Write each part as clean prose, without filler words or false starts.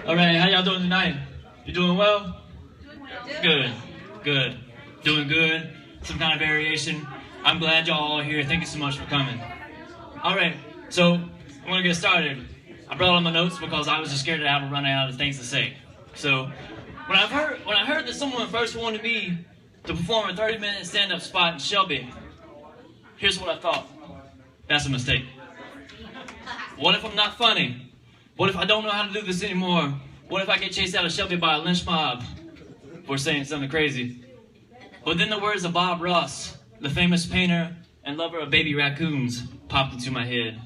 All right, how y'all doing tonight? You doing well? Good, good. Doing good. Some kind of variation. I'm glad y'all all here. Thank you so much for coming. All right, so I want to get started. I brought all my notes because I was just scared that I would run out of things to say. So when I heard that someone first wanted me to perform a 30-minute stand-up spot in Shelby, here's what I thought. That's a mistake. What if I'm not funny? What if I don't know how to do this anymore? What if I get chased out of Shelby by a lynch mob for saying something crazy? But then the words of Bob Ross, the famous painter and lover of baby raccoons, popped into my head.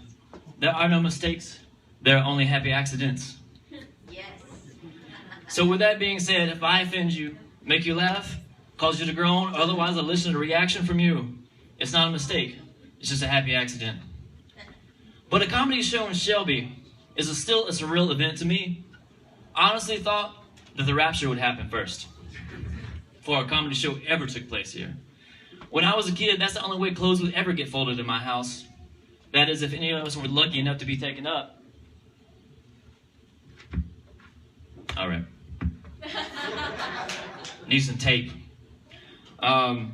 There are no mistakes. There are only happy accidents. Yes. So with that being said, if I offend you, make you laugh, cause you to groan, or otherwise elicit a reaction from you, it's not a mistake. It's just a happy accident. But a comedy show in Shelby is still a surreal event to me. I honestly thought that the rapture would happen first, before a comedy show ever took place here. When I was a kid, that's the only way clothes would ever get folded in my house. That is, if any of us were lucky enough to be taken up. All right. Need some tape. Divine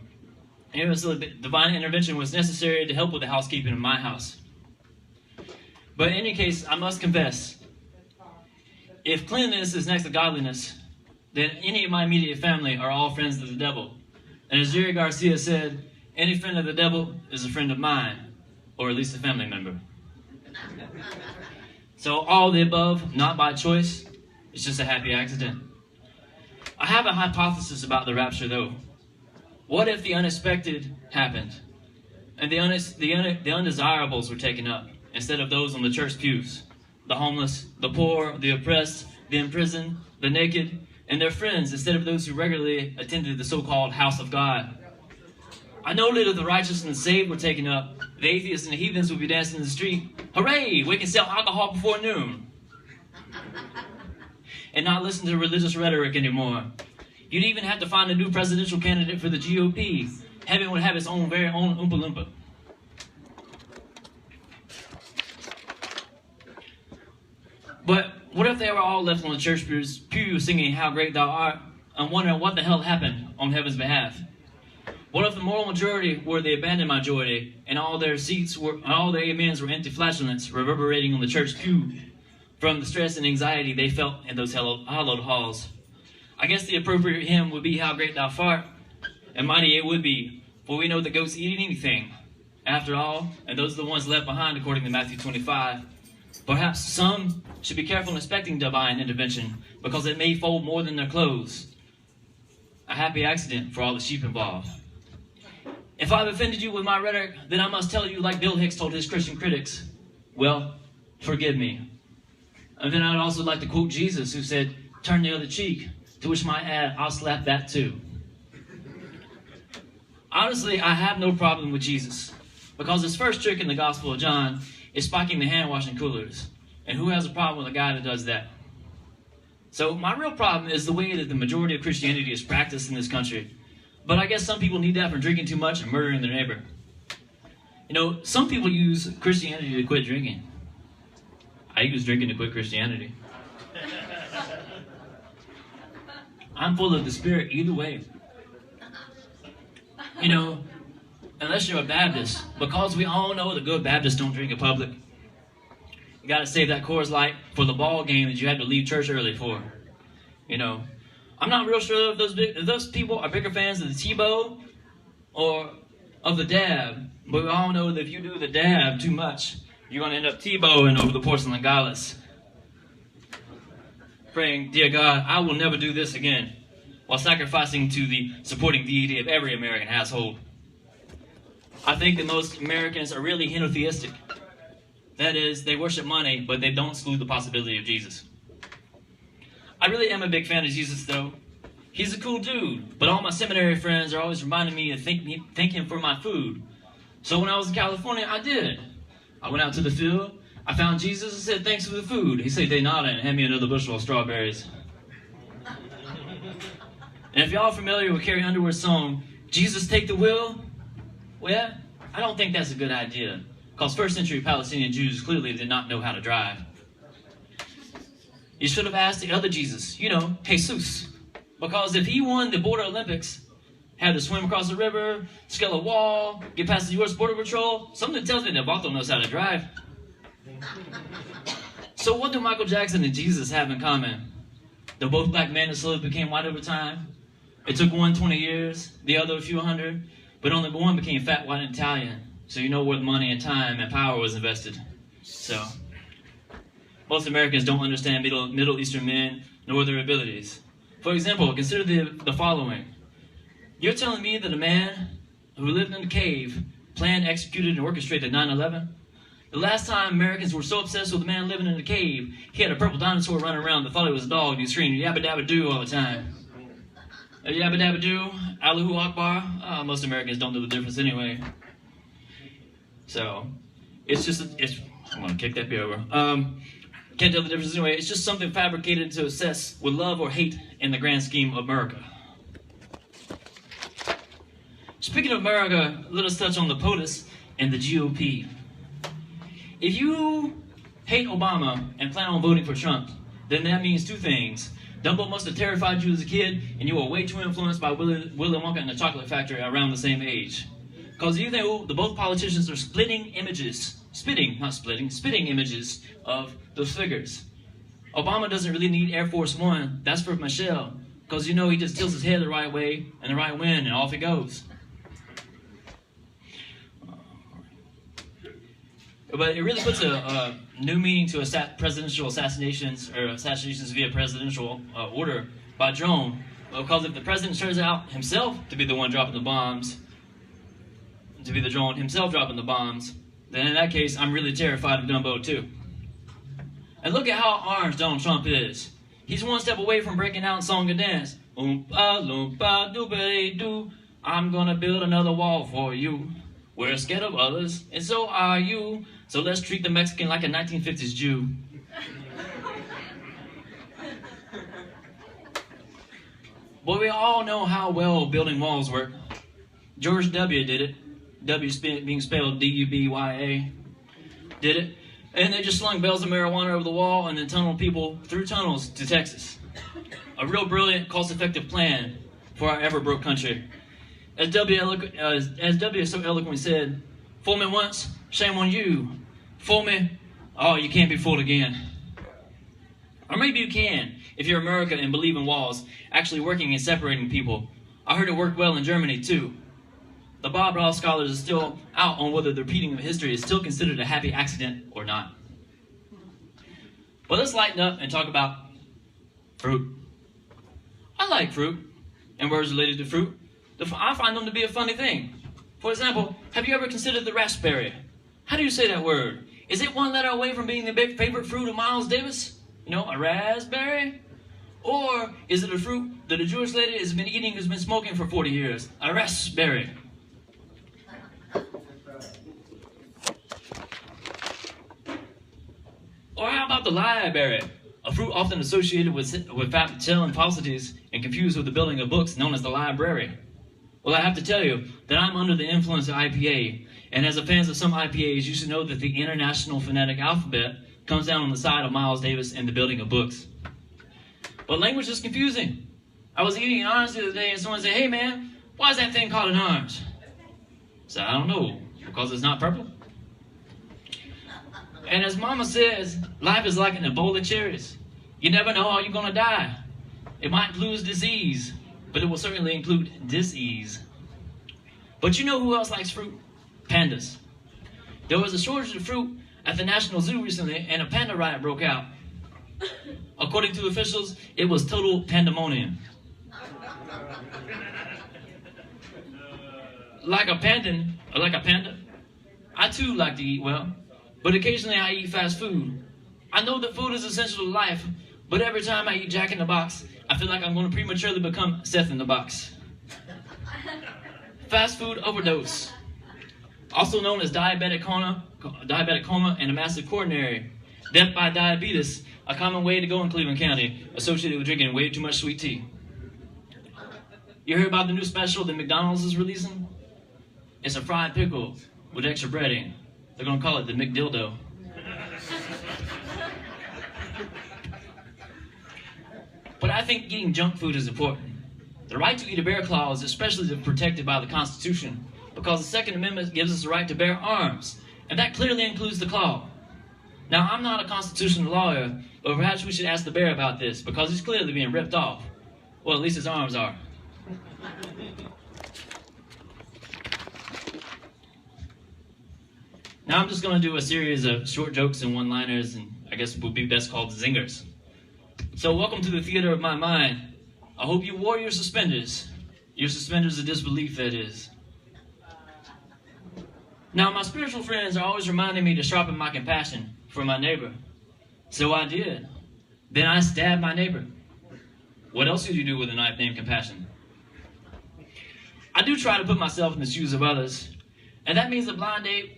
intervention was necessary to help with the housekeeping in my house. But in any case, I must confess, if cleanliness is next to godliness, then any of my immediate family are all friends of the devil. And as Jerry Garcia said, any friend of the devil is a friend of mine, or at least a family member. So all the above, not by choice, it's just a happy accident. I have a hypothesis about the rapture, though. What if the unexpected happened, and the undesirables were taken up, instead of those on the church pews? The homeless, the poor, the oppressed, the imprisoned, the naked, and their friends, instead of those who regularly attended the so-called house of God. I know that if the righteous and the saved were taken up, the atheists and the heathens would be dancing in the street. Hooray! We can sell alcohol before noon. And not listen to religious rhetoric anymore. You'd even have to find a new presidential candidate for the GOP. Heaven would have its own very own Oompa Loompa. But what if they were all left on the church pew singing How Great Thou Art and wondering what the hell happened on heaven's behalf? What if the moral majority were the abandoned majority and all their amens were empty flatulence reverberating on the church pew from the stress and anxiety they felt in those hallowed halls? I guess the appropriate hymn would be How Great Thou Art, and mighty it would be, for we know that goats eat anything. After all, and those are the ones left behind according to Matthew 25. Perhaps some should be careful in expecting divine intervention because it may fold more than their clothes. A happy accident for all the sheep involved. If I've offended you with my rhetoric, then I must tell you like Bill Hicks told his Christian critics, well, forgive me. And then I'd also like to quote Jesus who said, turn the other cheek, to which I add, I'll slap that too. Honestly, I have no problem with Jesus because his first trick in the Gospel of John is spiking the hand-washing coolers. And who has a problem with a guy that does that? So my real problem is the way that the majority of Christianity is practiced in this country. But I guess some people need that from drinking too much and murdering their neighbor. You know, some people use Christianity to quit drinking. I use drinking to quit Christianity. I'm full of the Spirit either way. You know, unless you're a Baptist, because we all know the good Baptists don't drink in public. You got to save that Coors Light for the ball game that you had to leave church early for. You know, I'm not real sure if those people are bigger fans of the Tebow or of the dab, but we all know that if you do the dab too much, you're going to end up Tebowing over the porcelain goddess. Praying, dear God, I will never do this again, while sacrificing to the supporting deity of every American household. I think that most Americans are really henotheistic. That is, they worship money, but they don't exclude the possibility of Jesus. I really am a big fan of Jesus, though. He's a cool dude, but all my seminary friends are always reminding me to thank him for my food. So when I was in California, I did. I went out to the field, I found Jesus and said, thanks for the food. He said, they nodded and handed me another bushel of strawberries. And if y'all are familiar with Carrie Underwood's song, Jesus Take the Wheel, well, I don't think that's a good idea, because first century Palestinian Jews clearly did not know how to drive. You should have asked the other Jesus, Jesus. Because if he won the Border Olympics, had to swim across the river, scale a wall, get past the U.S. Border Patrol, something tells me that Vato knows how to drive. So what do Michael Jackson and Jesus have in common? They're both black men that slowly became white over time. It took one 20 years, the other a few hundred, but only one became fat, white, and Italian. So you know where the money and time and power was invested. So most Americans don't understand Middle Eastern men nor their abilities. For example, consider the following. You're telling me that a man who lived in a cave planned, executed, and orchestrated 9/11? The last time Americans were so obsessed with a man living in a cave, he had a purple dinosaur running around that thought it was a dog and he screamed yabba dabba doo all the time. Yabba dabba doo, Allahu Akbar. Most Americans don't know the difference anyway. So, I'm going to kick that beer over. Can't tell the difference anyway. It's just something fabricated to assess with love or hate in the grand scheme of America. Speaking of America, let us touch on the POTUS and the GOP. If you hate Obama and plan on voting for Trump, then that means two things. Dumbo must have terrified you as a kid, and you were way too influenced by Willy Wonka and the Chocolate Factory around the same age. Because you think the both politicians are spitting images of those figures. Obama doesn't really need Air Force One. That's for Michelle. Because he just tilts his head the right way and the right wind, and off it goes. But it really puts a new meaning to presidential assassinations or assassinations via presidential order by drone. Because if the president turns out himself to be the one dropping the bombs, to be the drone himself dropping the bombs, then in that case, I'm really terrified of Dumbo too. And look at how orange Donald Trump is. He's one step away from breaking out in song and dance. Oompa loompa doobity doo. I'm gonna build another wall for you. We're scared of others, and so are you. So let's treat the Mexican like a 1950s Jew. But we all know how well building walls work. George W. did it. W being spelled D-U-B-Y-A. Did it. And they just slung bales of marijuana over the wall and then tunneled people through tunnels to Texas. A real brilliant, cost-effective plan for our ever-broke country. As W so eloquently said, fool me once, shame on you. Fool me, oh, you can't be fooled again. Or maybe you can, if you're America and believe in walls, actually working and separating people. I heard it worked well in Germany, too. The Bob Ross scholars are still out on whether the repeating of history is still considered a happy accident or not. But let's lighten up and talk about fruit. I like fruit, and words related to fruit. I find them to be a funny thing. For example, have you ever considered the raspberry? How do you say that word? Is it one letter away from being the big favorite fruit of Miles Davis? A raspberry? Or is it a fruit that a Jewish lady has been eating who's been smoking for 40 years? A raspberry. Or how about the library? A fruit often associated with telling falsities and confused with the building of books known as the library. Well, I have to tell you that I'm under the influence of IPA, and as a fan of some IPAs, you should know that the International Phonetic Alphabet comes down on the side of Miles Davis and the building of books. But language is confusing. I was eating an orange the other day, and someone said, "Hey man, why is that thing called an orange?" I said, "I don't know, because it's not purple." And as Mama says, life is like an bowl of cherries. You never know how you're going to die. It might include disease, but it will certainly include dis-ease. But you know who else likes fruit? Pandas. There was a shortage of fruit at the National Zoo recently, and a panda riot broke out. According to officials, it was total pandemonium. Like a panda, I too like to eat well. But occasionally I eat fast food. I know that food is essential to life, but every time I eat Jack in the Box, I feel like I'm going to prematurely become Seth in the Box. Fast food overdose. Also known as diabetic coma and a massive coronary. Death by diabetes, a common way to go in Cleveland County, associated with drinking way too much sweet tea. You heard about the new special that McDonald's is releasing? It's a fried pickle with extra breading. They're going to call it the McDildo. I think eating junk food is important. The right to eat a bear claw is especially protected by the Constitution because the Second Amendment gives us the right to bear arms, and that clearly includes the claw. Now, I'm not a constitutional lawyer, but perhaps we should ask the bear about this because he's clearly being ripped off. Well, at least his arms are. Now I'm just going to do a series of short jokes and one-liners, and I guess would be best called zingers. So welcome to the theater of my mind. I hope you wore your suspenders. Your suspenders of disbelief, that is. Now my spiritual friends are always reminding me to sharpen my compassion for my neighbor. So I did. Then I stabbed my neighbor. What else would you do with a knife named compassion? I do try to put myself in the shoes of others, and that means a blind date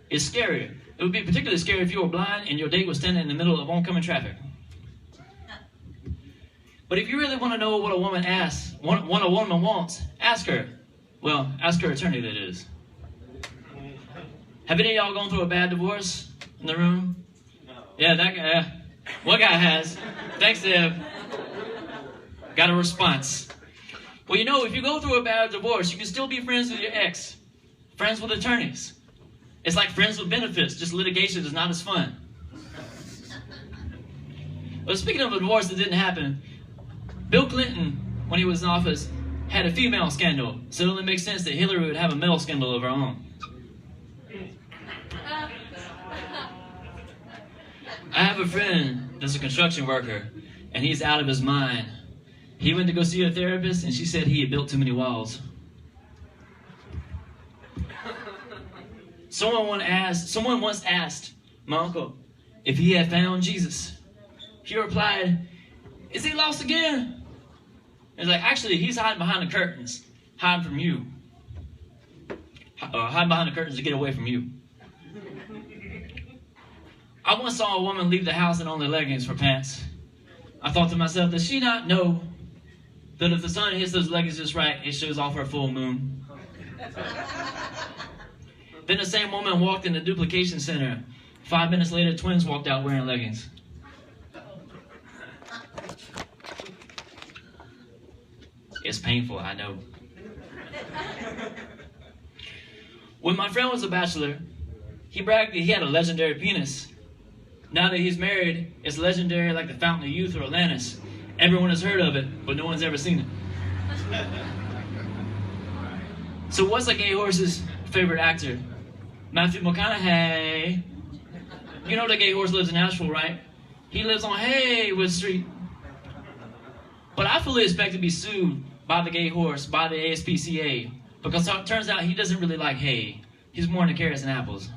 is scarier. It would be particularly scary if you were blind and your date was standing in the middle of oncoming traffic. But if you really want to know what a woman wants, ask her. Well, ask her attorney, that is. Have any of y'all gone through a bad divorce in the room? Yeah, that guy. One guy has. Thanks, Seth. Got a response. Well, you know, if you go through a bad divorce, you can still be friends with your ex. Friends with attorneys. It's like friends with benefits, just litigation is not as fun. But speaking of a divorce that didn't happen, Bill Clinton, when he was in office, had a female scandal, so it only makes sense that Hillary would have a male scandal of her own. I have a friend that's a construction worker, and he's out of his mind. He went to go see a therapist, and she said he had built too many walls. Someone once asked my uncle if he had found Jesus. He replied, "Is he lost again?" He's like, "Actually, he's hiding behind the curtains, hiding from you. Hiding behind the curtains to get away from you." I once saw a woman leave the house in only leggings for pants. I thought to myself, does she not know that if the sun hits those leggings just right, it shows off her full moon? Then the same woman walked in the duplication center. 5 minutes later, twins walked out wearing leggings. It's painful, I know. When my friend was a bachelor, he bragged that he had a legendary penis. Now that he's married, it's legendary like the Fountain of Youth or Atlantis. Everyone has heard of it, but no one's ever seen it. So what's a gay horse's favorite actor? Matthew McConaughey. You know the gay horse lives in Nashville, right? He lives on Haywood Street. But I fully expect to be sued by the gay horse, by the ASPCA, because it turns out he doesn't really like hay. He's more into carrots and apples.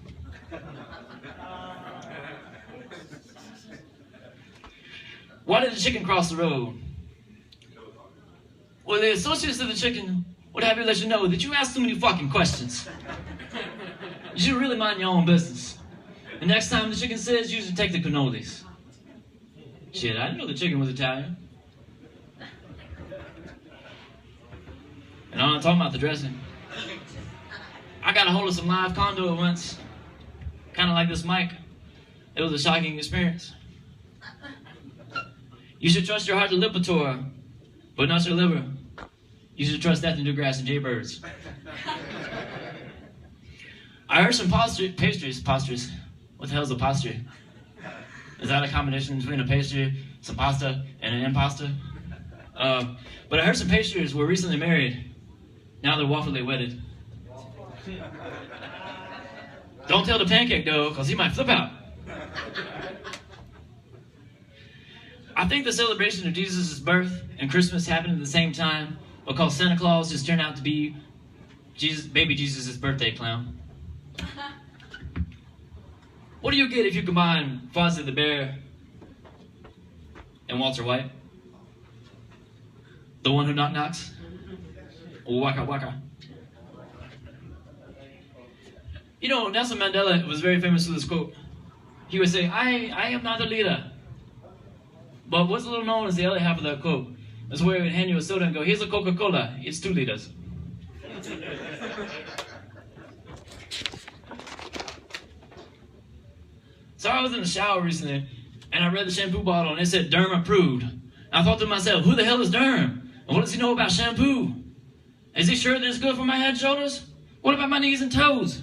Why did the chicken cross the road? Well, the associates of the chicken would have you let you know that you ask too many fucking questions. You should really mind your own business. The next time the chicken says, you should take the cannolis. Shit, I didn't know the chicken was Italian. And I'm not talking about the dressing. I got a hold of some live conduit once. Kind of like this mic. It was a shocking experience. You should trust your heart to Lipitor, but not your liver. You should trust that to Newgrass and Jaybirds. I heard some pastries. What the hell is a pastry? Is that a combination between a pastry, some pasta, and an impasta? But I heard some pastries were recently married. Now they're waffle wedded. Don't tell the pancake though, because he might flip out. I think the celebration of Jesus' birth and Christmas happened at the same time because Santa Claus just turned out to be baby Jesus' birthday clown. What do you get if you combine Fozzie the Bear and Walter White? The one who knocks? Waka waka. You know, Nelson Mandela was very famous for this quote. He would say, I am not a leader. But what's a little known as the other half of that quote is where he would hand you a soda and go, here's a Coca-Cola, it's 2 liters. So I was in the shower recently, and I read the shampoo bottle, and it said Derm approved. I thought to myself, who the hell is Durham? And what does he know about shampoo? Is he sure that it's good for my head and shoulders? What about my knees and toes?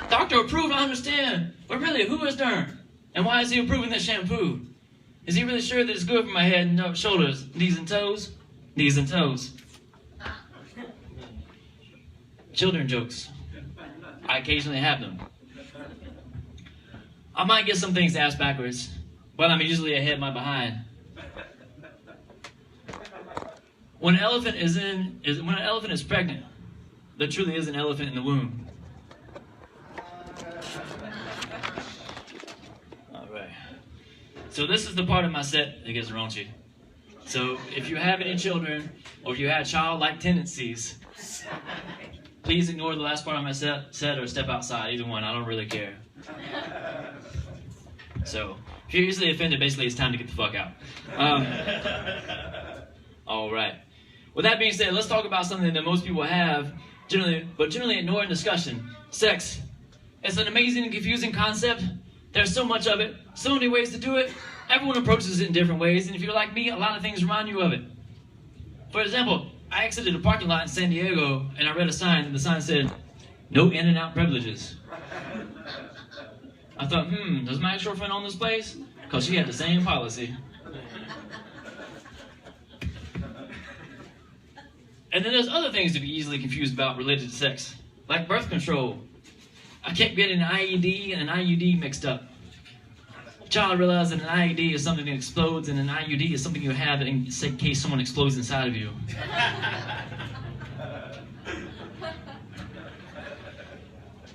Doctor approved, I understand. But really, who is Durham? And why is he approving this shampoo? Is he really sure that it's good for my head and shoulders, knees and toes? Knees and toes. Children jokes. I occasionally have them. I might get some things asked backwards, but I'm usually ahead of my behind. When an elephant is pregnant, there truly is an elephant in the womb. All right. So this is the part of my set that gets raunchy. So if you have any children, or if you have childlike tendencies, please ignore the last part of my set or step outside. Either one, I don't really care. So if you're easily offended, basically it's time to get the fuck out. All right. With that being said, let's talk about something that most people have, generally ignore in discussion. Sex. It's an amazing and confusing concept. There's so much of it, so many ways to do it. Everyone approaches it in different ways, and if you're like me, a lot of things remind you of it. For example, I exited a parking lot in San Diego, and I read a sign, and the sign said, "No in and out privileges." I thought, does my ex-girlfriend own this place? Because she had the same policy. And then there's other things to be easily confused about related to sex, like birth control. I kept getting an IED and an IUD mixed up. A child realized that an IED is something that explodes, and an IUD is something you have in case someone explodes inside of you.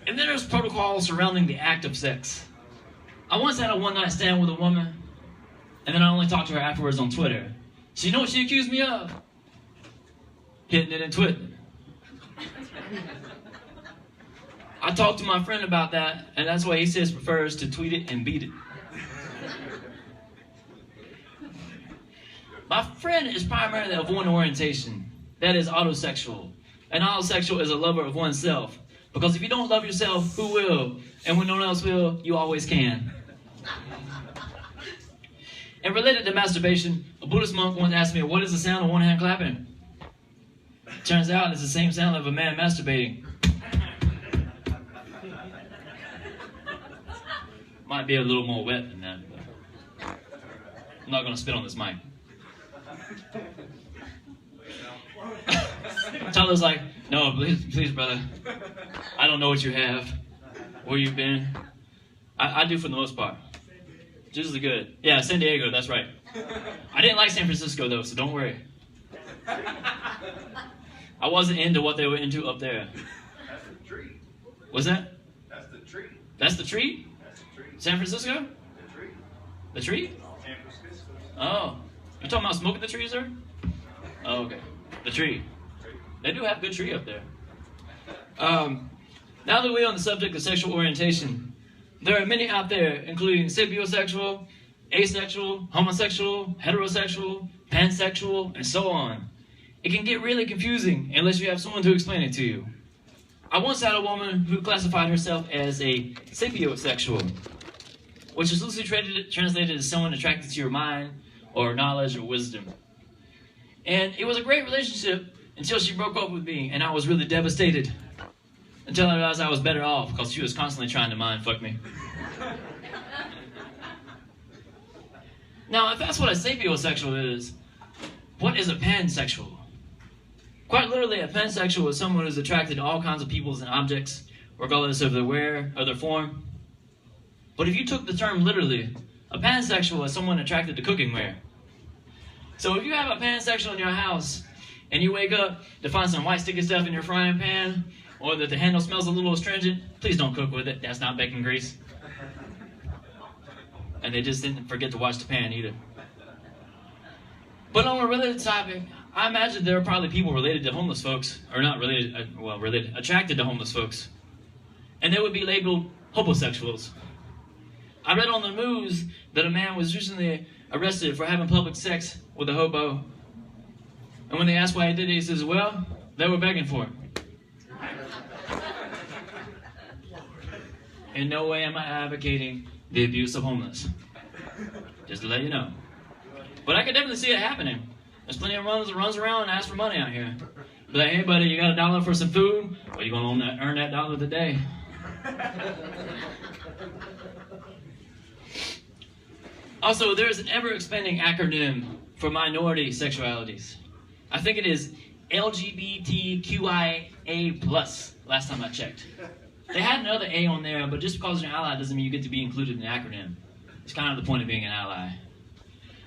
And then there's protocols surrounding the act of sex. I once had a one-night stand with a woman, and then I only talked to her afterwards on Twitter. So you know what she accused me of? Hitting it and twitting. I talked to my friend about that, and that's why he says prefers to tweet it and beat it. My friend is primarily of one orientation, that is autosexual. An autosexual is a lover of oneself. Because if you don't love yourself, who will? And when no one else will, you always can. And related to masturbation, a Buddhist monk once asked me, what is the sound of one hand clapping? Turns out it's the same sound of a man masturbating. Might be a little more wet than that, but I'm not going to spit on this mic. Tyler's like, no, please, brother. I don't know what you have, where you've been. I do for the most part. It's usually good. Yeah, San Diego, that's right. I didn't like San Francisco, though, so don't worry. I wasn't into what they were into up there. That's the tree. What's that? That's the tree. That's the tree? That's the tree. San Francisco? The tree. The tree? San Francisco. Oh. You talking about smoking the tree, sir? Oh, okay. The tree. They do have good tree up there. Now that we're on the subject of sexual orientation, there are many out there, including sapiosexual, asexual, homosexual, heterosexual, pansexual, and so on. It can get really confusing unless you have someone to explain it to you. I once had a woman who classified herself as a sapiosexual, which is loosely translated as someone attracted to your mind or knowledge or wisdom. And it was a great relationship until she broke up with me, and I was really devastated. Until I realized I was better off because she was constantly trying to mind fuck me. Now, if that's what a sapiosexual is, what is a pansexual? Quite literally, a pansexual is someone who's attracted to all kinds of peoples and objects, regardless of their wear or their form. But if you took the term literally, a pansexual is someone attracted to cooking ware. So if you have a pansexual in your house, and you wake up to find some white sticky stuff in your frying pan, or that the handle smells a little astringent, please don't cook with it. That's not bacon grease. And they just didn't forget to wash the pan either. But on a related topic, I imagine there are probably people related to homeless folks, or not related, attracted to homeless folks. And they would be labeled homosexuals. I read on the news that a man was recently arrested for having public sex with a hobo. And when they asked why he did it, he says, well, they were begging for it. In no way am I advocating the abuse of homeless. Just to let you know. But I could definitely see it happening. There's plenty of runs around and ask for money out here. Be like, hey buddy, you got $1 for some food? Well, you gonna earn that dollar today. Also, there's an ever-expanding acronym for minority sexualities. I think it is LGBTQIA+, last time I checked. They had another A on there, but just because you're an ally doesn't mean you get to be included in the acronym. It's kind of the point of being an ally.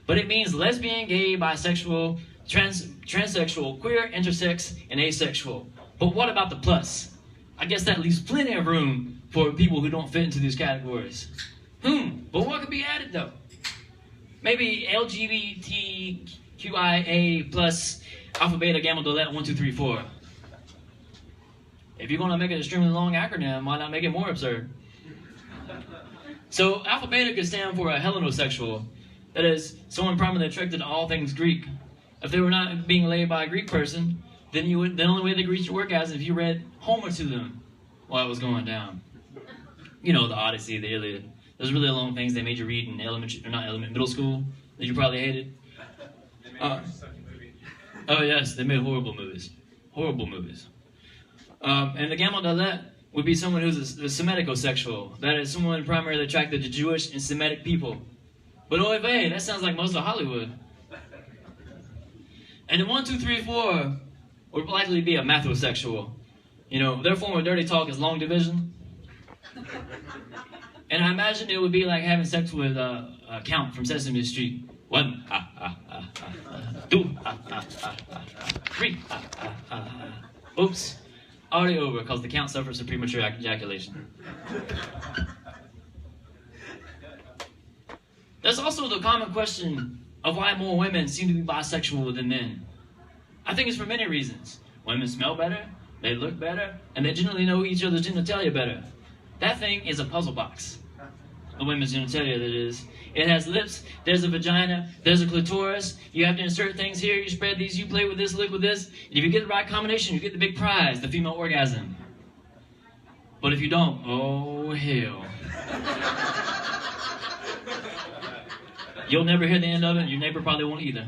But it means lesbian, gay, bisexual, transsexual, queer, intersex, and asexual. But what about the plus? I guess that leaves plenty of room for people who don't fit into these categories. But what could be added though? Maybe LGBTQIA plus alpha, beta, gamma, delta, 1, 2, 3, 4. If you're going to make an extremely long acronym, why not make it more absurd? So alpha, beta could stand for a heteronosexual. That is, someone primarily attracted to all things Greek. If they were not being laid by a Greek person, then the only way they could reach your orgasm is if you read Homer to them while it was going down. You know, the Odyssey, the Iliad. Those really long things they made you read in middle school that you probably hated. Oh yes, they made horrible movies. Horrible movies. And the gamma delta would be someone who's a Semiticosexual. That is someone primarily attracted to Jewish and Semitic people. But oy vey, that sounds like most of Hollywood. And the 1, 2, 3, 4 would likely be a mathosexual. You know, their form of dirty talk is long division. And I imagine it would be like having sex with a Count from Sesame Street. 1, 2, 3, Oops. Already over, because the Count suffers from premature ejaculation. There's also the common question of why more women seem to be bisexual than men. I think it's for many reasons. Women smell better, they look better, and they generally know each other's genitalia better. That thing is a puzzle box. The women's genitalia, that is. It has lips, there's a vagina, there's a clitoris. You have to insert things here, you spread these, you play with this, lick with this. And if you get the right combination, you get the big prize, the female orgasm. But if you don't, oh hell. You'll never hear the end of it, and your neighbor probably won't either.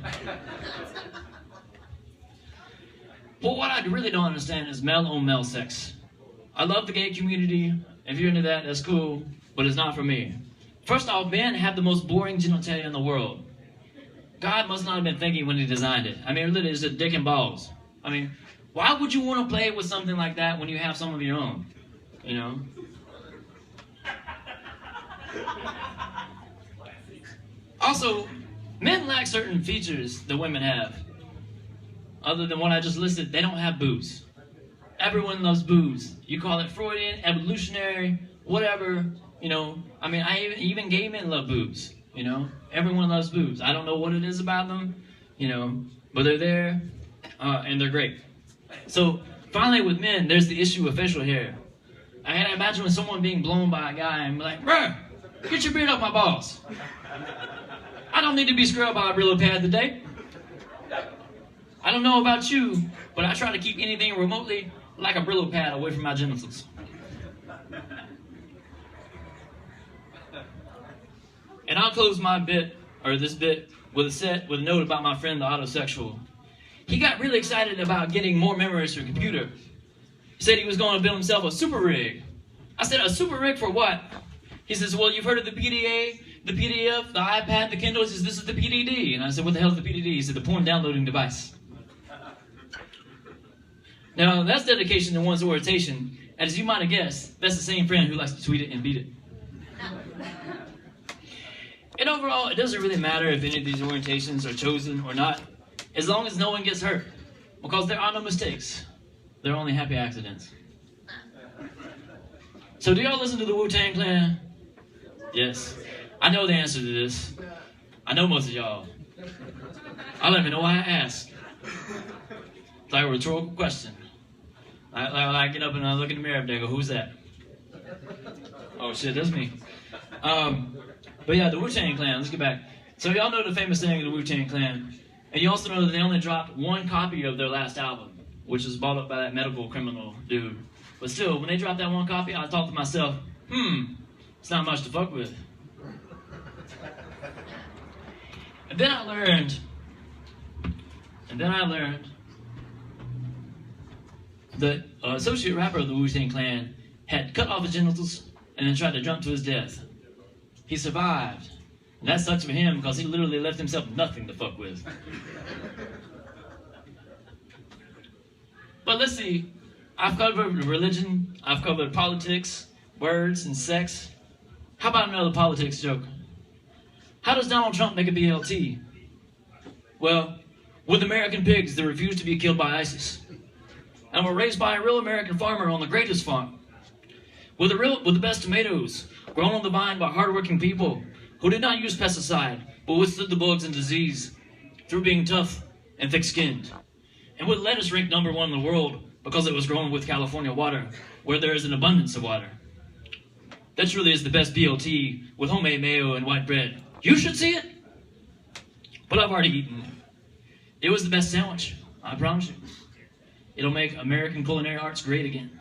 But what I really don't understand is male-on-male sex. I love the gay community. If you're into that, that's cool, but it's not for me. First off, men have the most boring genitalia in the world. God must not have been thinking when he designed it. I mean, literally, it's just dick and balls. I mean, why would you want to play with something like that when you have some of your own? You know? Also, men lack certain features that women have. Other than what I just listed, they don't have boobs. Everyone loves boobs. You call it Freudian, evolutionary, whatever, you know. I mean, even gay men love boobs, you know. Everyone loves boobs. I don't know what it is about them, you know, but they're there, and they're great. So, finally with men, there's the issue of facial hair. I can imagine when someone being blown by a guy and be like, bruh, get your beard off my balls. I don't need to be scrubbed by a Brillo pad today. I don't know about you, but I try to keep anything remotely like a Brillo pad away from my genitals. And I'll close my bit, or this bit, with a note about my friend, the autosexual. He got really excited about getting more memories for a computer. He said he was going to build himself a super rig. I said, a super rig for what? He says, well, you've heard of the PDA, the PDF, the iPad, the Kindle. He says, this is the PDD. And I said, what the hell is the PDD? He said, the porn downloading device. Now, that's dedication to one's orientation. And as you might have guessed, that's the same friend who likes to tweet it and beat it. And overall, it doesn't really matter if any of these orientations are chosen or not, as long as no one gets hurt. Because there are no mistakes. There are only happy accidents. So do y'all listen to the Wu-Tang Clan? Yes. I know the answer to this. I know most of y'all. I don't even know why I asked. It's like a rhetorical question. I get up and I look in the mirror every day and go, who's that? Oh shit, that's me. But yeah, the Wu-Tang Clan, let's get back. So y'all know the famous saying of the Wu-Tang Clan. And you also know that they only dropped one copy of their last album, which was bought up by that medical criminal dude. But still, when they dropped that one copy, I thought to myself, it's not much to fuck with. And then I learned the associate rapper of the Wu-Tang Clan had cut off his genitals and then tried to jump to his death. He survived. And that sucks for him because he literally left himself nothing to fuck with. But let's see. I've covered religion. I've covered politics, words, and sex. How about another politics joke? How does Donald Trump make a BLT? Well, with American pigs that refuse to be killed by ISIS. And were raised by a real American farmer on the greatest farm. With the best tomatoes, grown on the vine by hardworking people who did not use pesticide, but withstood the bugs and disease through being tough and thick-skinned. And with lettuce ranked #1 in the world because it was grown with California water, where there is an abundance of water. That truly is the best BLT with homemade mayo and white bread. You should see it. But I've already eaten it. It was the best sandwich, I promise you. It'll make American culinary arts great again.